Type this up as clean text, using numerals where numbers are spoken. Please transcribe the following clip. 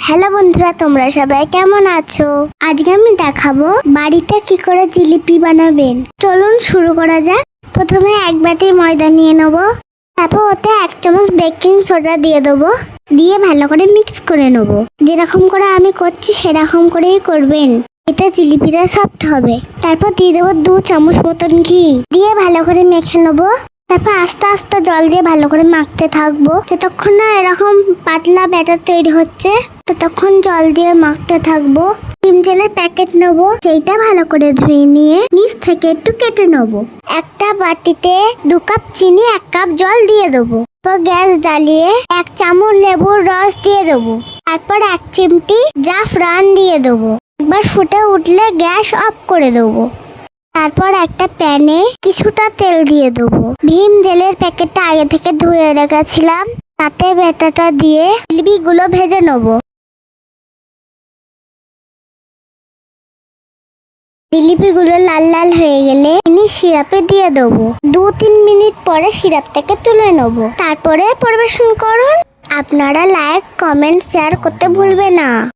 Hello বন্ধুরা, তোমরা সবাই কেমন আছো? আজকে আমি দেখাবো বাড়িতে কি করে জিলিপি বানাবেন। চলুন শুরু করা যাক। প্রথমে এক বাটি ময়দা নিয়ে নেব, তারপর ওতে 1 চামচ বেকিং সোডা দিয়ে দেবো, দিয়ে ভালো করে মিক্স করে নেব। যেরকম করে আমি করছি সেরকম করেই করবেন, এতে জিলিপিটা সফট হবে। তারপর দিয়ে দেবো 2 চামচ মতন ঘি, দিয়ে ভালো করে মেখে নেবো। তারপর আস্তে আস্তে জল দিয়ে ভালো করে মাখতে থাকবো, যতক্ষণ না এরকম পাতলা ব্যাটার তৈরি হচ্ছে ততক্ষণ জল দিয়ে মাখতে থাকবো। ডিম জেলের প্যাকেট নেবো, সেইটা ভালো করে ধুয়ে নিয়ে নিচ থেকে একটু কেটে নেবো। একটা বাটিতে 2 কাপ চিনি 1 কাপ জল দিয়ে দেবো। তারপর গ্যাস জ্বালিয়ে 1 চামচ লেবুর রস দিয়ে দেবো। তারপর 1 চিমটি জাফরান দিয়ে দেবো। একবার ফুটে উঠলে গ্যাস অফ করে দেবো। তারপর একটা প্যানে কিছুটা তেল দিয়ে দেবো। ভীম জেলের প্যাকেটটা আগে থেকে ধুয়ে রেখেছিলাম, তাতে ব্যাটাটা দিয়ে জিলিপিগুলো ভেজে নেবো। জিলিপিগুলো লাল লাল হয়ে গেলে চিনি সিরাপে দিয়ে দেবো। 2-3 মিনিট পরে সিরাপ থেকে তুলে নেবো, তারপরে পরিবেশন করুন। আপনারা লাইক, কমেন্ট, শেয়ার করতে ভুলবেন না।